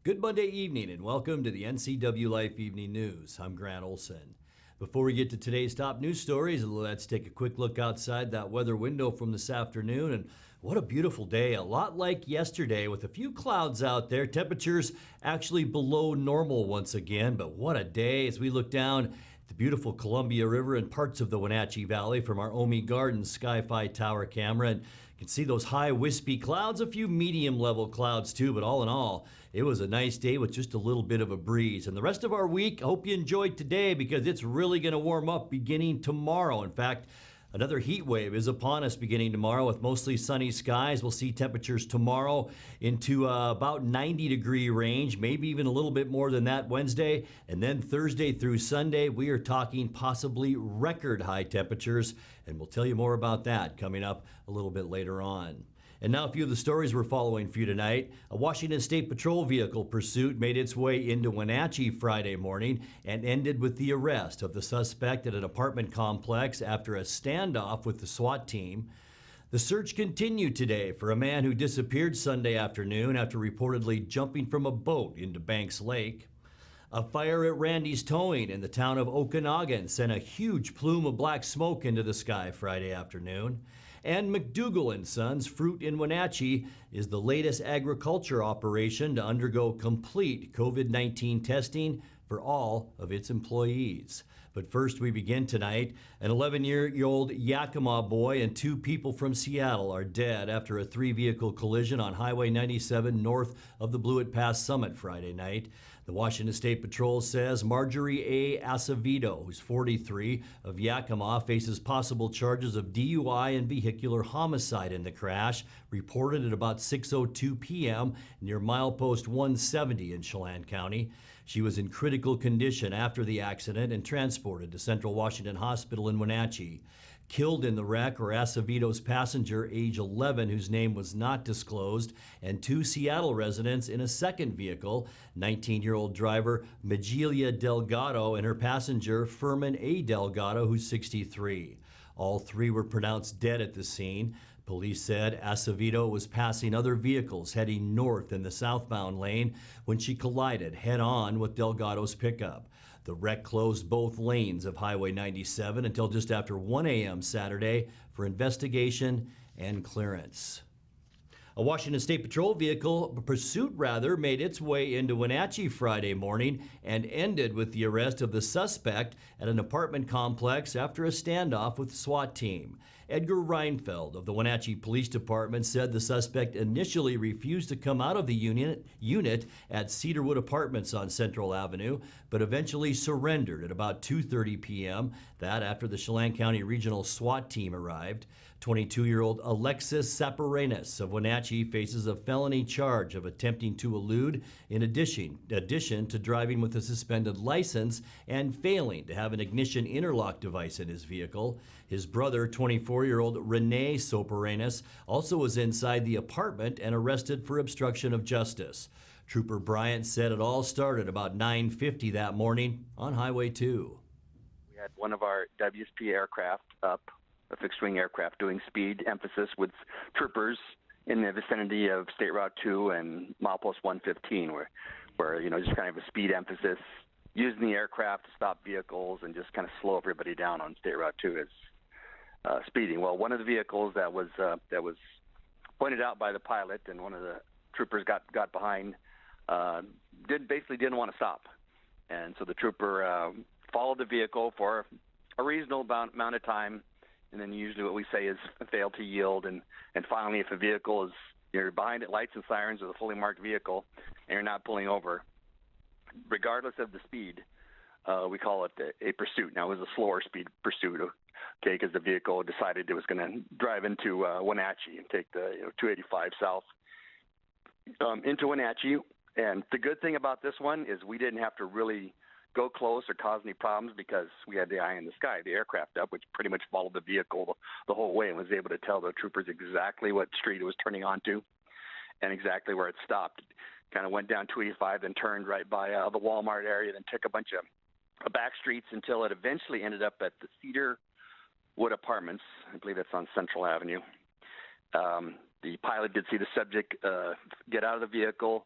Good Monday evening and welcome to the NCWLIFE Evening News. I'm Grant Olson. Before we get to today's top news stories, let's take a quick look outside that weather window from this afternoon. And what a beautiful day, a lot like yesterday with a few clouds out there. Temperatures actually below normal once again, but what a day as we look down at the beautiful Columbia River and parts of the Wenatchee Valley from our Omi Gardens Sky-Fi Tower camera. And you can see those high wispy clouds, a few medium level clouds too, but all in all, it was a nice day with just a little bit of a breeze. And the rest of our week, I hope you enjoyed today because it's really going to warm up beginning tomorrow. In fact, another heat wave is upon us beginning tomorrow with mostly sunny skies. We'll see temperatures tomorrow into about 90-degree range, maybe even a little bit more than that Wednesday. And then Thursday through Sunday, we are talking possibly record high temperatures. And we'll tell you more about that coming up a little bit later on. And now a few of the stories we're following for you tonight. A Washington State Patrol vehicle pursuit made its way into Wenatchee Friday morning and ended with the arrest of the suspect at an apartment complex after a standoff with the SWAT team. The search continued today for a man who disappeared Sunday afternoon after reportedly jumping from a boat into Banks Lake. A fire at Randy's Towing in the town of Okanagan sent a huge plume of black smoke into the sky Friday afternoon. And McDougall & Sons Fruit in Wenatchee is the latest agriculture operation to undergo complete COVID-19 testing for all of its employees. But first, we begin tonight. An 11-year-old Yakima boy and two people from Seattle are dead after a three-vehicle collision on Highway 97 north of the Blewett Pass summit Friday night. The Washington State Patrol says Marjorie A. Acevedo, who's 43, of Yakima, faces possible charges of DUI and vehicular homicide in the crash, reported at about 6:02 p.m. near milepost 170 in Chelan County. She was in critical condition after the accident and transported to Central Washington Hospital in Wenatchee. Killed in the wreck are Acevedo's passenger, age 11, whose name was not disclosed, and two Seattle residents in a second vehicle, 19-year-old driver Magelia Delgado and her passenger, Furman A. Delgado, who's 63. All three were pronounced dead at the scene. Police said Acevedo was passing other vehicles heading north in the southbound lane when she collided head-on with Delgado's pickup. The wreck closed both lanes of Highway 97 until just after 1 a.m. Saturday for investigation and clearance. A Washington State Patrol pursuit made its way into Wenatchee Friday morning and ended with the arrest of the suspect at an apartment complex after a standoff with the SWAT team. Edgar Reinfeld of the Wenatchee Police Department said the suspect initially refused to come out of the unit at Cedarwood Apartments on Central Avenue, but eventually surrendered at about 2:30 p.m. That after the Chelan County Regional SWAT team arrived. 22-year-old Alexis Saparenas of Wenatchee faces a felony charge of attempting to elude in addition to driving with a suspended license and failing to have an ignition interlock device in his vehicle. His brother, 24-year-old Rene Soparenas, also was inside the apartment and arrested for obstruction of justice. Trooper Bryant said it all started about 9:50 that morning on Highway 2. We had one of our WSP aircraft up, a fixed-wing aircraft, doing speed emphasis with troopers in the vicinity of State Route 2 and milepost 115, where just kind of a speed emphasis, using the aircraft to stop vehicles and just kind of slow everybody down on State Route 2 as speeding. Well, one of the vehicles that was pointed out by the pilot and one of the troopers got behind didn't want to stop, and so the trooper followed the vehicle for a reasonable amount of time. And then usually what we say is fail to yield. And finally, if a vehicle you're behind it, lights and sirens with a fully marked vehicle, and you're not pulling over, regardless of the speed, we call it a pursuit. Now, it was a slower speed pursuit, okay, because the vehicle decided it was going to drive into Wenatchee and take the 285 south into Wenatchee. And the good thing about this one is we didn't have to really go close or cause any problems because we had the eye in the sky, the aircraft up, which pretty much followed the vehicle the whole way and was able to tell the troopers exactly what street it was turning onto and exactly where it stopped. Kind of went down 285, then turned right by the Walmart area, then took a bunch of back streets until it eventually ended up at the Cedarwood Apartments. I believe that's on Central Avenue. The pilot did see the subject get out of the vehicle,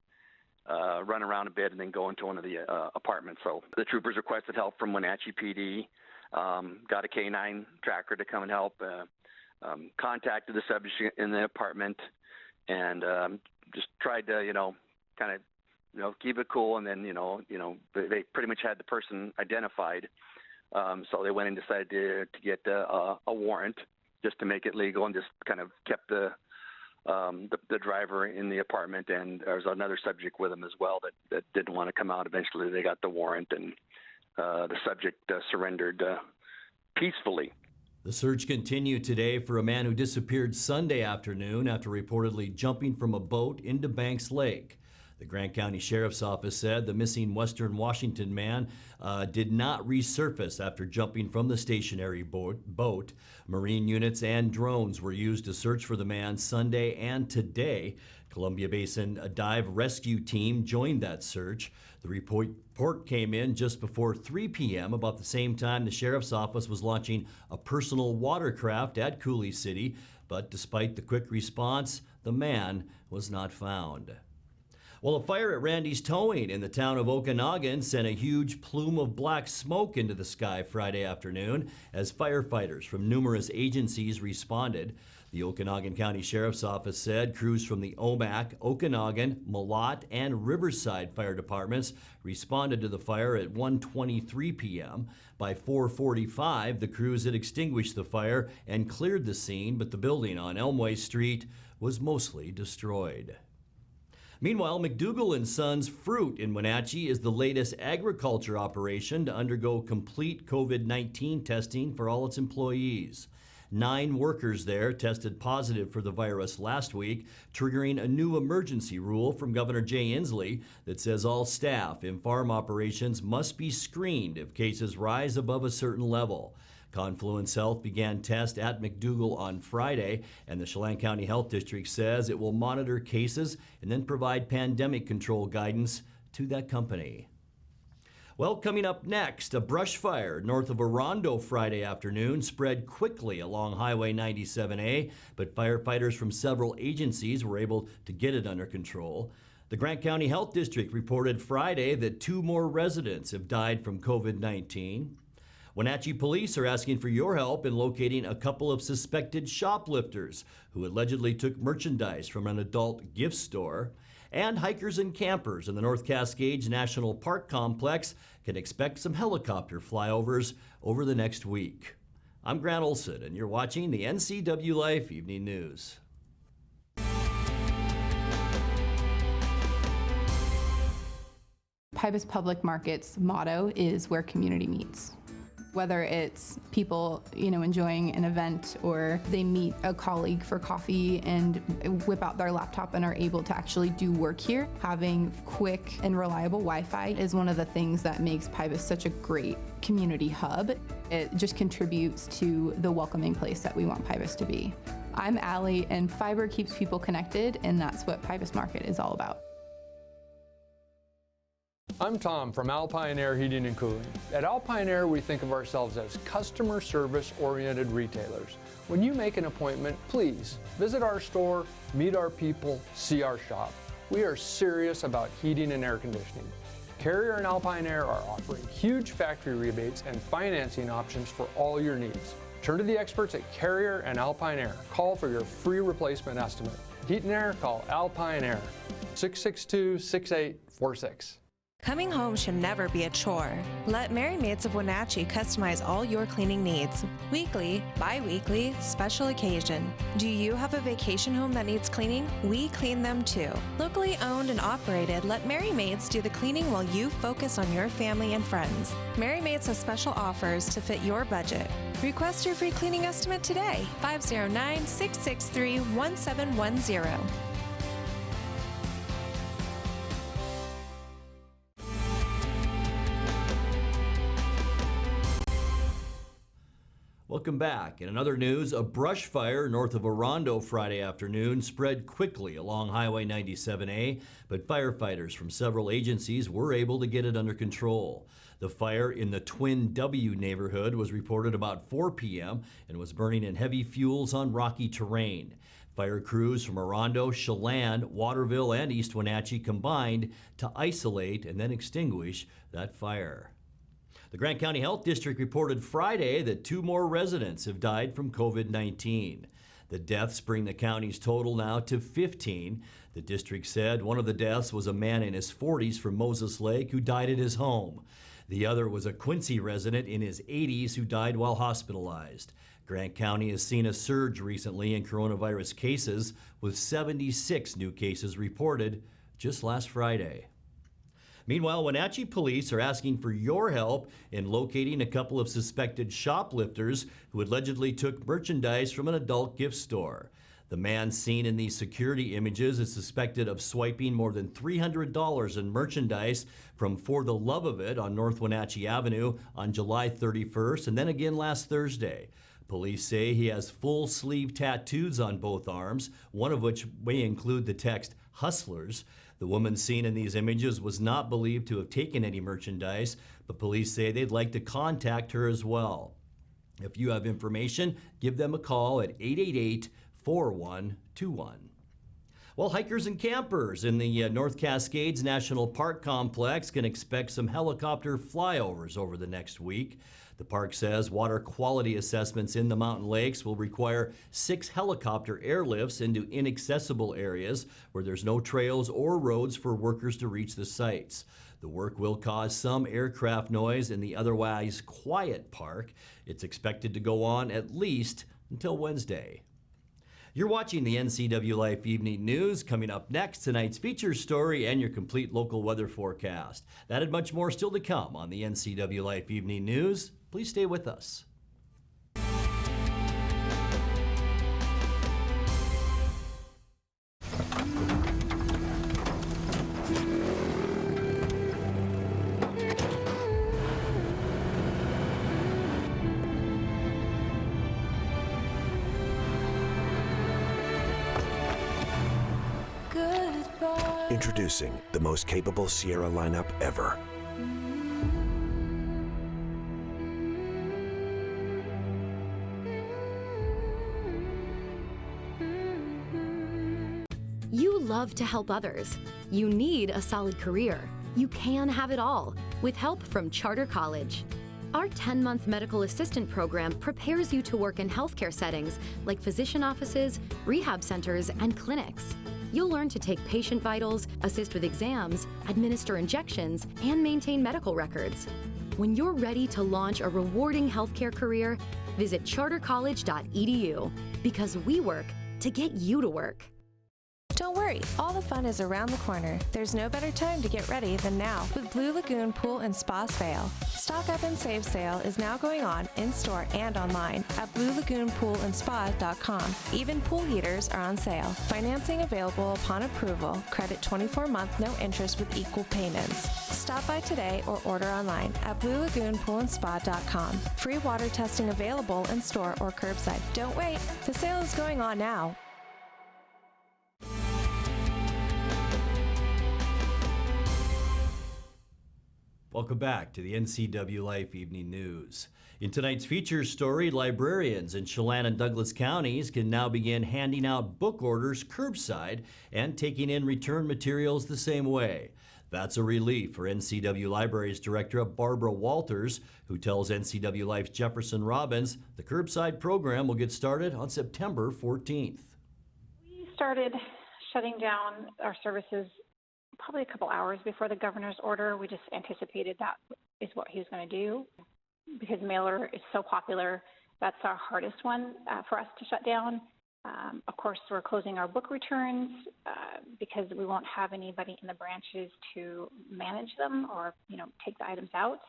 run around a bit and then go into one of the apartments. So the troopers requested help from Wenatchee PD, got a K9 tracker to come and help, contacted the subject in the apartment, and just tried to, kind of, keep it cool. And then, they pretty much had the person identified. So they went and decided to get a warrant just to make it legal, and just kind of kept the driver in the apartment, and there was another subject with him as well that didn't want to come out. Eventually they got the warrant, and the subject surrendered peacefully. The search continued today for a man who disappeared Sunday afternoon after reportedly jumping from a boat into Banks Lake. The Grant County Sheriff's Office said the missing Western Washington man did not resurface after jumping from the stationary boat. Marine units and drones were used to search for the man Sunday and today. Columbia Basin Dive Rescue Team joined that search. The report came in just before 3 p.m., about the same time the Sheriff's Office was launching a personal watercraft at Coulee City. But despite the quick response, the man was not found. Well, a fire at Randy's Towing in the town of Okanagan sent a huge plume of black smoke into the sky Friday afternoon as firefighters from numerous agencies responded. The Okanagan County Sheriff's Office said crews from the Omak, Okanagan, Malott, and Riverside fire departments responded to the fire at 1:23 p.m. By 4:45, the crews had extinguished the fire and cleared the scene, but the building on Elmway Street was mostly destroyed. Meanwhile, McDougall & Sons Fruit in Wenatchee is the latest agriculture operation to undergo complete COVID-19 testing for all its employees. 9 workers there tested positive for the virus last week, triggering a new emergency rule from Governor Jay Inslee that says all staff in farm operations must be screened if cases rise above a certain level. Confluence Health began tests at McDougall on Friday, and the Chelan County Health District says it will monitor cases and then provide pandemic control guidance to that company. Well, coming up next, a brush fire north of Orondo Friday afternoon spread quickly along Highway 97A, but firefighters from several agencies were able to get it under control. The Grant County Health District reported Friday that 2 more residents have died from COVID-19. Wenatchee police are asking for your help in locating a couple of suspected shoplifters who allegedly took merchandise from an adult gift store. And hikers and campers in the North Cascades National Park Complex can expect some helicopter flyovers over the next week. I'm Grant Olson, and you're watching the NCWLIFE Evening News. Pybus Public Market's motto is where community meets. Whether it's people, enjoying an event, or they meet a colleague for coffee and whip out their laptop and are able to actually do work here, having quick and reliable Wi-Fi is one of the things that makes Pybus such a great community hub. It just contributes to the welcoming place that we want Pybus to be. I'm Allie, and fiber keeps people connected, and that's what Pybus Market is all about. I'm Tom from Alpine Air Heating and Cooling. At Alpine Air, we think of ourselves as customer service-oriented retailers. When you make an appointment, please visit our store, meet our people, see our shop. We are serious about heating and air conditioning. Carrier and Alpine Air are offering huge factory rebates and financing options for all your needs. Turn to the experts at Carrier and Alpine Air. Call for your free replacement estimate. Heat and air, call Alpine Air, 662-6846. Coming home should never be a chore. Let Merry Maids of Wenatchee customize all your cleaning needs. Weekly, bi-weekly, special occasion. Do you have a vacation home that needs cleaning? We clean them too. Locally owned and operated, let Merry Maids do the cleaning while you focus on your family and friends. Merry Maids has special offers to fit your budget. Request your free cleaning estimate today. 509-663-1710. Welcome back. In another news, a brush fire north of Orondo Friday afternoon spread quickly along Highway 97A, but firefighters from several agencies were able to get it under control. The fire in the Twin W neighborhood was reported about 4 p.m. and was burning in heavy fuels on rocky terrain. Fire crews from Orondo, Chelan, Waterville, and East Wenatchee combined to isolate and then extinguish that fire. The Grant County Health District reported Friday that 2 more residents have died from COVID-19. The deaths bring the county's total now to 15. The district said one of the deaths was a man in his 40s from Moses Lake who died at his home. The other was a Quincy resident in his 80s who died while hospitalized. Grant County has seen a surge recently in coronavirus cases, with 76 new cases reported just last Friday. Meanwhile, Wenatchee police are asking for your help in locating a couple of suspected shoplifters who allegedly took merchandise from an adult gift store. The man seen in these security images is suspected of swiping more than $300 in merchandise from For the Love of It on North Wenatchee Avenue on July 31st and then again last Thursday. Police say he has full sleeve tattoos on both arms, one of which may include the text "Hustlers." The woman seen in these images was not believed to have taken any merchandise, but police say they'd like to contact her as well. If you have information, give them a call at 888-4121. Well, hikers and campers in the North Cascades National Park Complex can expect some helicopter flyovers over the next week. The park says water quality assessments in the mountain lakes will require 6 helicopter airlifts into inaccessible areas where there's no trails or roads for workers to reach the sites. The work will cause some aircraft noise in the otherwise quiet park. It's expected to go on at least until Wednesday. You're watching the NCWLIFE Evening News. Coming up next, tonight's feature story and your complete local weather forecast. That and much more still to come on the NCWLIFE Evening News. Please stay with us. Introducing the most capable Sierra lineup ever. You love to help others. You need a solid career. You can have it all with help from Charter College. Our 10-month medical assistant program prepares you to work in healthcare settings like physician offices, rehab centers, and clinics. You'll learn to take patient vitals, assist with exams, administer injections, and maintain medical records. When you're ready to launch a rewarding healthcare career, visit chartercollege.edu because we work to get you to work. Don't worry, all the fun is around the corner. There's no better time to get ready than now with Blue Lagoon Pool and Spa sale. Stock Up and Save sale is now going on in-store and online at BlueLagoonPoolandSpa.com. Even pool heaters are on sale. Financing available upon approval. Credit 24-month, no interest with equal payments. Stop by today or order online at BlueLagoonPoolandSpa.com. Free water testing available in-store or curbside. Don't wait, the sale is going on now. Welcome back to the NCWLIFE Evening News. In tonight's feature story, librarians in Chelan and Douglas counties can now begin handing out book orders curbside and taking in return materials the same way. That's a relief for NCW Libraries Director Barbara Walters, who tells NCWLIFE's Jefferson Robbins the curbside program will get started on September 14th. We started shutting down our services probably a couple hours before the governor's order. We just anticipated that is what he was going to do. Because mailer is so popular, that's our hardest one for us to shut down. Of course, we're closing our book returns because we won't have anybody in the branches to manage them or, take the items out.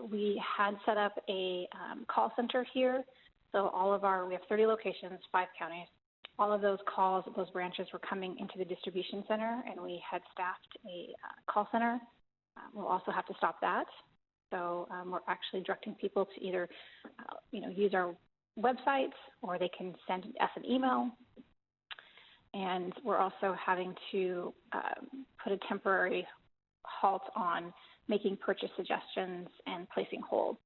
We had set up a call center here. So we have 30 locations, 5 counties. All of those calls, those branches were coming into the distribution center, and we had staffed a call center. We'll also have to stop that. So we're actually directing people to either, use our websites, or they can send us an email. And we're also having to put a temporary halt on making purchase suggestions and placing holds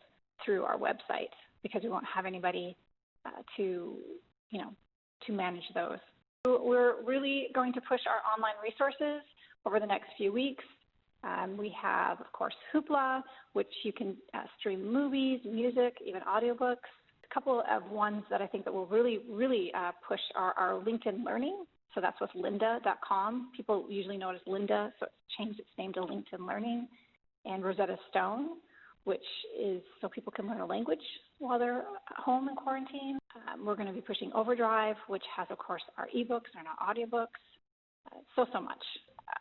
through our website because we won't have anybody to manage those. We're really going to push our online resources over the next few weeks. We have, of course, Hoopla, which you can stream movies, music, even audiobooks. A couple of ones that I think that will really push are LinkedIn Learning. So that's with lynda.com. People usually know it as Lynda, so it's changed its name to LinkedIn Learning. And Rosetta Stone, which is so people can learn a language while they're home in quarantine. We're going to be pushing Overdrive, which has, of course, our ebooks and our audiobooks. So much.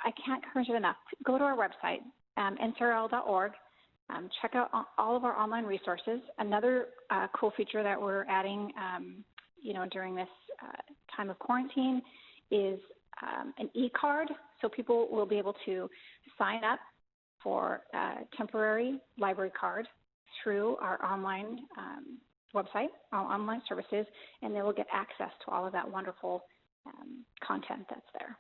I can't encourage it enough. Go to our website, ncrl.org. Check out all of our online resources. Another cool feature that we're adding, during this time of quarantine is an e-card. So people will be able to sign up for a temporary library card through our online website, our online services, and they will get access to all of that wonderful content that's there.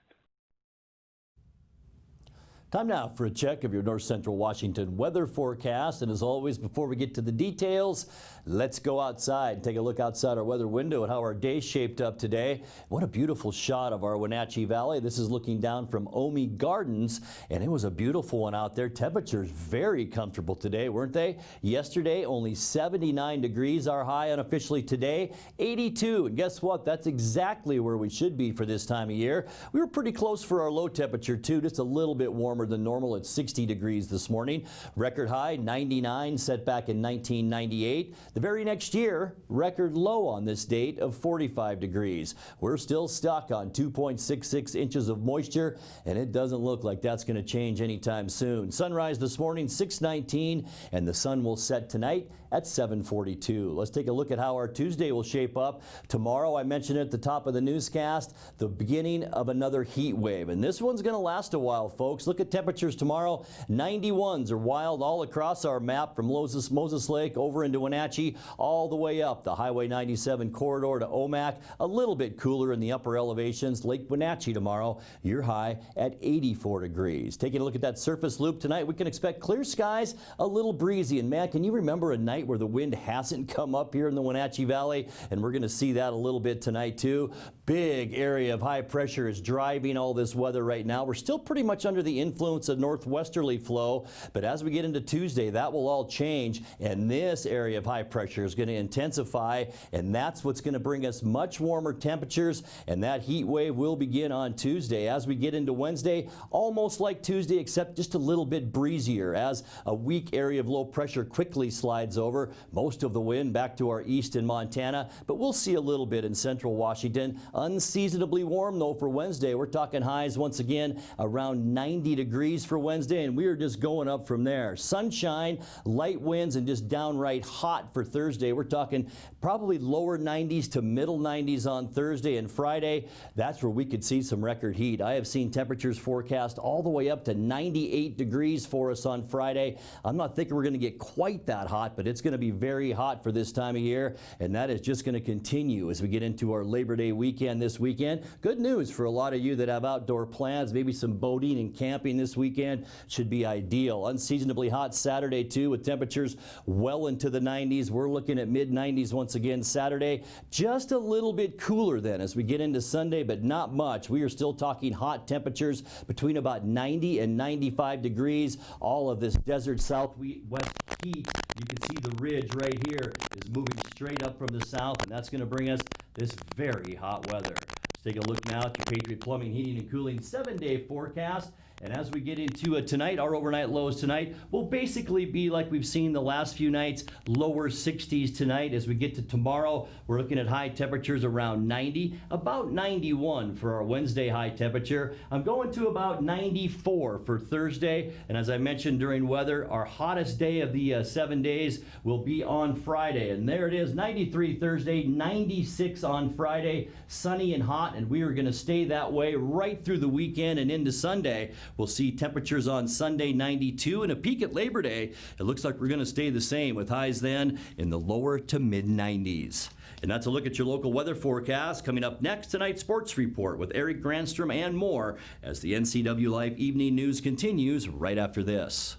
Time now for a check of your North Central Washington weather forecast. And as always, before we get to the details, let's go outside and take a look outside our weather window at how our day shaped up today. What a beautiful shot of our Wenatchee Valley. This is looking down from Omi Gardens, and it was a beautiful one out there. Temperatures very comfortable today, weren't they? Yesterday, only 79 degrees. Our high unofficially today, 82. And guess what? That's exactly where we should be for this time of year. We were pretty close for our low temperature, too, just a little bit warmer than normal at 60 degrees this morning. Record high 99 set back in 1998. The very next year, record low on this date of 45 degrees. We're still stuck on 2.66 inches of moisture, and it doesn't look like that's going to change anytime soon. Sunrise this morning 6:19, and the sun will set tonight at 7:42. Let's take a look at how our Tuesday will shape up. Tomorrow, I mentioned at the top of the newscast, the beginning of another heat wave, and this one's going to last a while, folks. Look at temperatures tomorrow. 91s are wild all across our map from Moses Lake over into Wenatchee, all the way up the Highway 97 corridor to Omak. A little bit cooler in the upper elevations. Lake Wenatchee tomorrow, your high at 84 degrees. Taking a look at that surface loop tonight, we can expect clear skies, a little breezy. And man, can you remember a night where the wind hasn't come up here in the Wenatchee Valley? And we're going to see that a little bit tonight too. Big area of high pressure is driving all this weather right now. We're still pretty much under the influence of northwesterly flow, but as we get into Tuesday, that will all change, and this area of high pressure is going to intensify, and that's what's going to bring us much warmer temperatures, and that heat wave will begin on Tuesday. As we get into Wednesday, almost like Tuesday, except just a little bit breezier as a weak area of low pressure quickly slides over. Most of the wind back to our east in Montana, but we'll see a little bit in central Washington. Unseasonably warm though for Wednesday. We're talking highs once again around 90 degrees for Wednesday, and we are just going up from there. Sunshine, light winds, and just downright hot for Thursday. We're talking probably lower 90s to middle 90s on Thursday and Friday. That's where we could see some record heat. I have seen temperatures forecast all the way up to 98 degrees for us on Friday. I'm not thinking we're going to get quite that hot, but it's going to be very hot for this time of year, and that is just going to continue as we get into our Labor Day weekend this weekend. Good news for a lot of you that have outdoor plans, maybe some boating and camping this weekend. Should be ideal. Unseasonably hot Saturday too, with temperatures well into the 90s. We're looking at mid 90s once again Saturday. Just a little bit cooler then as we get into Sunday, but not much. We are still talking hot temperatures between about 90 and 95 degrees. All of this desert southwest heat, you can see the ridge right here is moving straight up from the south, and that's going to bring us this very hot weather. Let's take a look now at your Patriot Plumbing, Heating, and Cooling 7-day forecast. And as we get into tonight, our overnight lows tonight will basically be like we've seen the last few nights, lower 60s tonight. As we get to tomorrow, we're looking at high temperatures around 90, about 91 for our Wednesday high temperature. I'm going to about 94 for Thursday. And as I mentioned during weather, our hottest day of the 7 days will be on Friday. And there it is, 93 Thursday, 96 on Friday, sunny and hot. And we are going to stay that way right through the weekend and into Sunday. We'll see temperatures on Sunday 92 and a peak at Labor Day. It looks like we're going to stay the same with highs then in the lower to mid 90s. And that's a look at your local weather forecast. Coming up next, tonight's sports report with Eric Granstrom and more as the NCWLIFE Evening News continues right after this.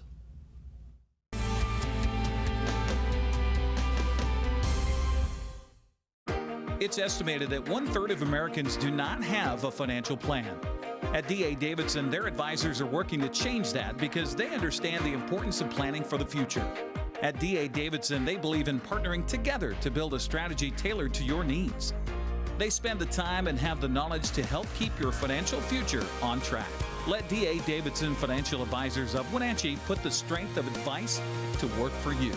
It's estimated that 1/3 of Americans do not have a financial plan. At D.A. Davidson, their advisors are working to change that because they understand the importance of planning for the future. At D.A. Davidson, they believe in partnering together to build a strategy tailored to your needs. They spend the time and have the knowledge to help keep your financial future on track. Let D.A. Davidson Financial Advisors of Wenatchee put the strength of advice to work for you.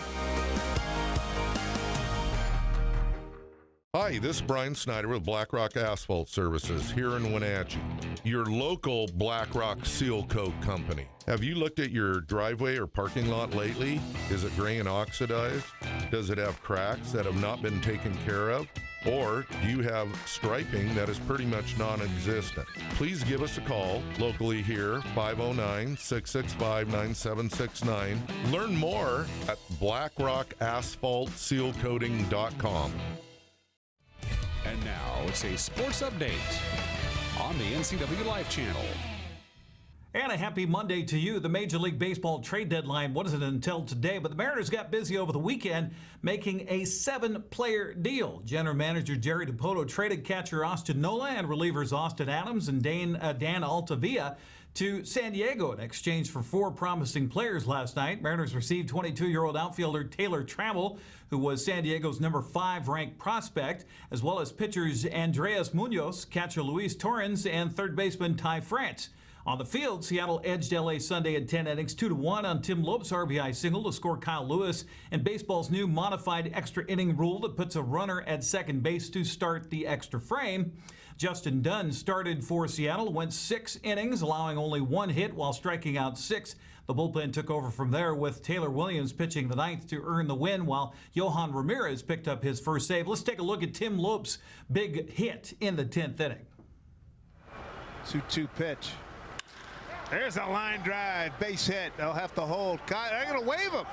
Hi, this is Brian Snyder with BlackRock Asphalt Services here in Wenatchee, your local BlackRock seal coat company. Have you looked at your driveway or parking lot lately? Is it gray and oxidized? Does it have cracks that have not been taken care of? Or do you have striping that is pretty much non-existent? Please give us a call locally here, 509-665-9769. Learn more at blackrockasphaltsealcoating.com. And now it's a sports update on the NCWLIFE channel. And a happy Monday to you. The Major League Baseball trade deadline wasn't until today, but the Mariners got busy over the weekend making a 7-player deal. General Manager Jerry Dipoto traded catcher Austin Nola and relievers Austin Adams and Dan Altavilla to San Diego in exchange for 4 promising players last night. Mariners received 22-year-old outfielder Taylor Trammell, who was San Diego's number 5 ranked prospect, as well as pitchers Andreas Munoz, catcher Luis Torrens, and third baseman Ty France. On the field, Seattle edged LA Sunday in 10 innings 2-1 on Tim Lopes' RBI single to score Kyle Lewis and baseball's new modified extra inning rule that puts a runner at second base to start the extra frame. Justin Dunn started for Seattle, went 6 innings, allowing only 1 hit while striking out 6. The bullpen took over from there with Taylor Williams pitching the 9th to earn the win while Yohan Ramirez picked up his first save. Let's take a look at Tim Lopes' big hit in the 10th inning. 2-2 pitch. There's a line drive, base hit. They'll have to hold. They're going to wave him.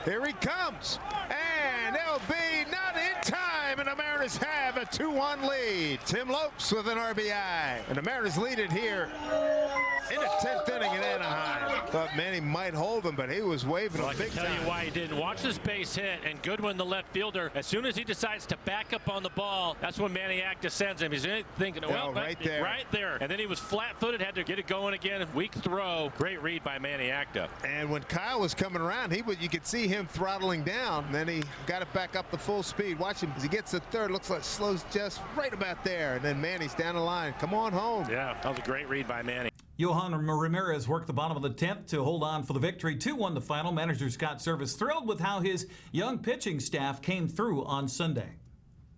Here he comes. And they'll be not in time, and the Mariners have a 2-1 lead. Tim Lopes with an RBI. And the Mariners lead it here in the 10th inning in Anaheim. Thought Manny might hold him, but he was waving him big time. I can tell you why he didn't. Watch this base hit, and Goodwin, the left fielder, as soon as he decides to back up on the ball, that's when Manny Acta sends him. He's thinking, well, right there. Right there. And then he was flat-footed, had to get it going again. Weak throw. Great read by Manny Acta. And when Kyle was coming around, you could see him throttling down. Then he got it back up to full speed. Watch him as he gets to third. Looks like slows just right about there. And then Manny's down the line. Come on home. Yeah, that was a great read by Manny. Yohan Ramirez worked the bottom of the 10th to hold on for the victory. 2-1 the final. Manager Scott Service thrilled with how his young pitching staff came through on Sunday.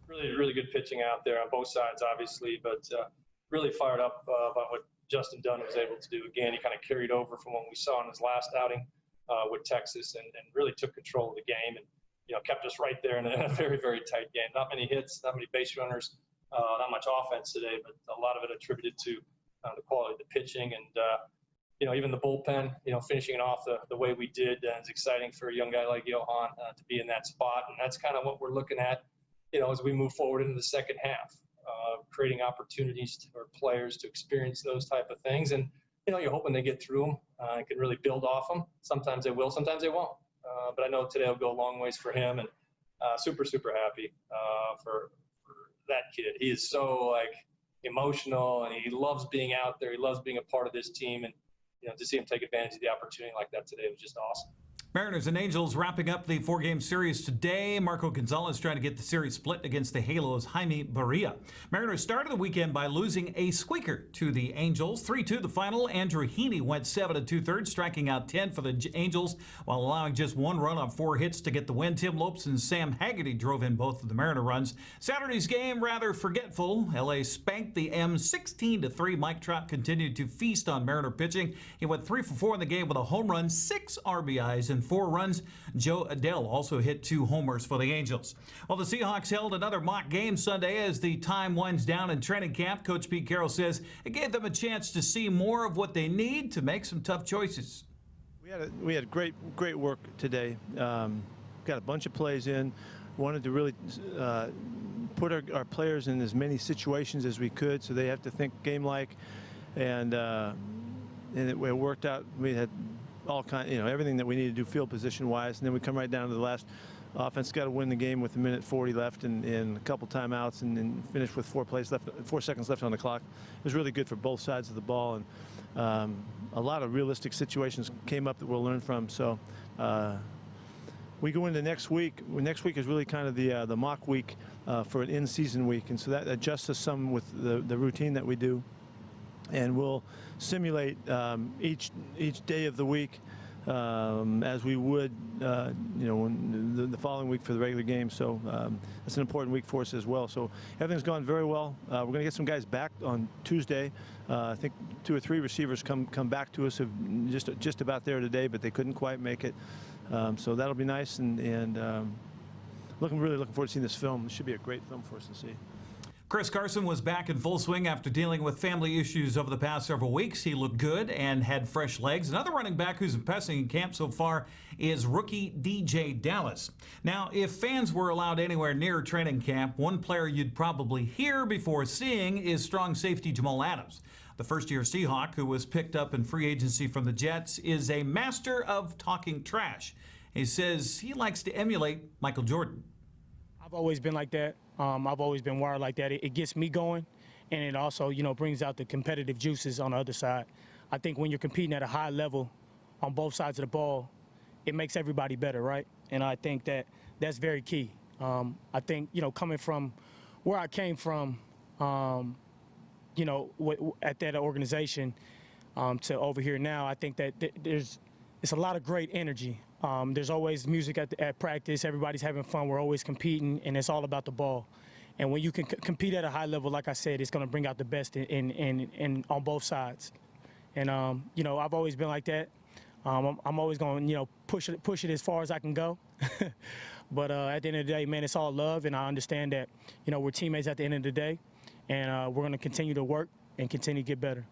Really good pitching out there on both sides, obviously, but really fired up about what Justin Dunn was able to do. Again, he kind of carried over from what we saw in his last outing with Texas and really took control of the game and kept us right there in a very, very tight game. Not many hits, not many base runners, not much offense today, but a lot of it attributed to the quality of the pitching and even the bullpen, finishing it off the way we did is exciting for a young guy like Yohan to be in that spot. And that's kind of what we're looking at, as we move forward into the second half, creating opportunities for players to experience those type of things. And, you're hoping they get through them and can really build off them. Sometimes they will, sometimes they won't. But I know today will go a long ways for him and super, super happy for that kid. He is so emotional and he loves being out there. He loves being a part of this team and to see him take advantage of the opportunity like that today was just awesome. Mariners and Angels wrapping up the 4-game series today. Marco Gonzalez trying to get the series split against the Halos' Jaime Barria. Mariners started the weekend by losing a squeaker to the Angels. 3-2 the final. Andrew Heaney went 7 2/3, striking out 10 for the Angels while allowing just 1 run on 4 hits to get the win. Tim Lopes and Sam Haggerty drove in both of the Mariner runs. Saturday's game rather forgetful. LA spanked the M's 16-3. Mike Trout continued to feast on Mariner pitching. He went 3 for 4 in the game with a home run, 6 RBIs, and 4 runs. Joe Adele also hit 2 homers for the Angels. Well, the Seahawks held another mock game Sunday as the time winds down in training camp. Coach Pete Carroll says it gave them a chance to see more of what they need to make some tough choices. We had great work today. Got a bunch of plays in. Wanted to really put our players in as many situations as we could, so they have to think game-like, and it worked out. We had all kind, everything that we need to do field position wise, and then we come right down to the last offense got to win the game with 1:40 left and a couple timeouts, and then finish with 4 seconds left on the clock. It was really good for both sides of the ball, and a lot of realistic situations came up that we'll learn from. So we go into next week. Next week is really kind of the mock week for an in-season week, and so that adjusts us some with the routine that we do, and we'll simulate each day of the week as we would, the following week for the regular game. So it's an important week for us as well. So everything's gone very well. We're going to get some guys back on Tuesday. I think 2 or 3 receivers come back to us, who just about there today, but they couldn't quite make it. So that'll be nice, and really looking forward to seeing this film. This should be a great film for us to see. Chris Carson was back in full swing after dealing with family issues over the past several weeks. He looked good and had fresh legs. Another running back who's impressing in camp so far is rookie DJ Dallas. Now, if fans were allowed anywhere near training camp, one player you'd probably hear before seeing is strong safety Jamal Adams. The first-year Seahawk, who was picked up in free agency from the Jets, is a master of talking trash. He says he likes to emulate Michael Jordan. I've always been like that. I've always been wired like that. It gets me going, and it also, brings out the competitive juices on the other side. I think when you're competing at a high level on both sides of the ball, it makes everybody better, right? And I think that's very key. I think, coming from where I came from, at that organization to over here now, I think that it's a lot of great energy. There's always music at practice. Everybody's having fun. We're always competing, and it's all about the ball. And when you can compete at a high level, like I said, it's going to bring out the best in on both sides. And I've always been like that. I'm always going to push it as far as I can go. But at the end of the day, man, it's all love, and I understand that we're teammates at the end of the day, and we're going to continue to work and continue to get better.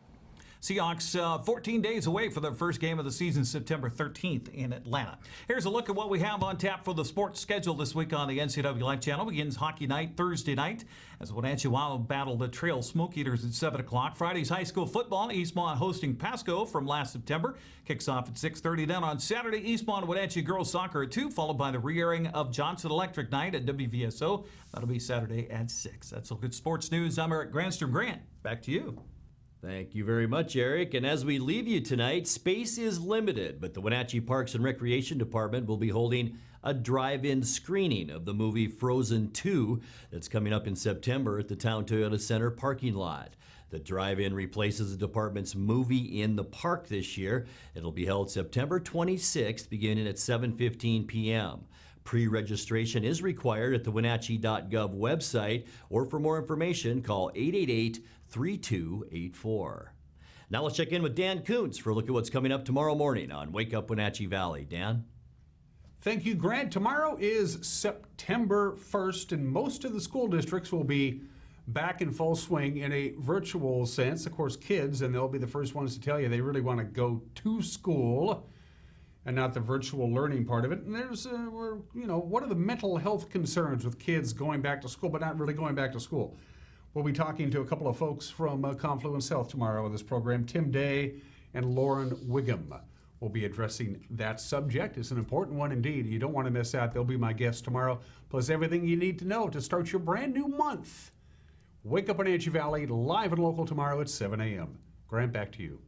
Seahawks 14 days away for their first game of the season, September 13th in Atlanta. Here's a look at what we have on tap for the sports schedule this week on the NCWLIFE channel. Begins hockey night Thursday night as Wenatchee Wild battle the Trail Smoke Eaters at 7 o'clock. Friday's high school football, Eastmont hosting Pasco from last September. Kicks off at 6:30. Then on Saturday, Eastmont Wenatchee girls soccer at 2, followed by the re-airing of Johnson Electric Night at WVSO. That'll be Saturday at 6. That's a look at sports news. I'm Eric Granstrom. Grant, back to you. Thank you very much, Eric. And as we leave you tonight, space is limited, but the Wenatchee Parks and Recreation Department will be holding a drive-in screening of the movie Frozen 2 that's coming up in September at the Town Toyota Center parking lot. The drive-in replaces the department's Movie in the Park this year. It'll be held September 26th, beginning at 7:15 p.m. Pre-registration is required at the Wenatchee.gov website, or for more information, call 888-3284. Now let's check in with Dan Kuntz for a look at what's coming up tomorrow morning on Wake Up Wenatchee Valley. Dan? Thank you, Grant. Tomorrow is September 1st, and most of the school districts will be back in full swing in a virtual sense. Of course, kids, and they'll be the first ones to tell you they really want to go to school and not the virtual learning part of it. And there's, what are the mental health concerns with kids going back to school, but not really going back to school? We'll be talking to a couple of folks from Confluence Health tomorrow on this program. Tim Day and Lauren Wiggum will be addressing that subject. It's an important one indeed. You don't want to miss out. They'll be my guests tomorrow, plus everything you need to know to start your brand new month. Wake Up Wenatchee Valley, live and local tomorrow at 7 a.m. Grant, back to you.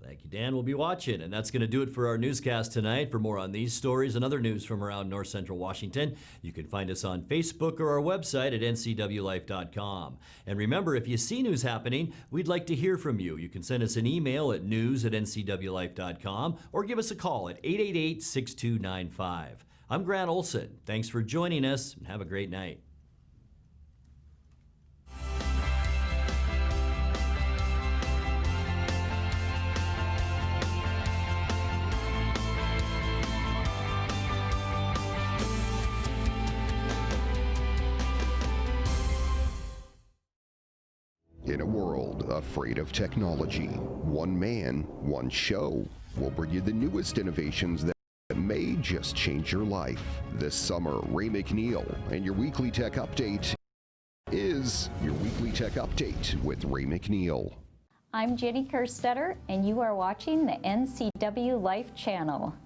Thank you, Dan. We'll be watching, and that's going to do it for our newscast tonight. For more on these stories and other news from around North Central Washington, you can find us on Facebook or our website at ncwlife.com. And remember, if you see news happening, we'd like to hear from you. You can send us an email at news@ncwlife.com or give us a call at 888-6295. I'm Grant Olson. Thanks for joining us, and have a great night. In a world afraid of technology, one man, one show will bring you the newest innovations that may just change your life. This summer, Ray McNeil and your Weekly Tech Update is your Weekly Tech Update with Ray McNeil. I'm Jenny Kerstetter, and you are watching the NCWLIFE channel.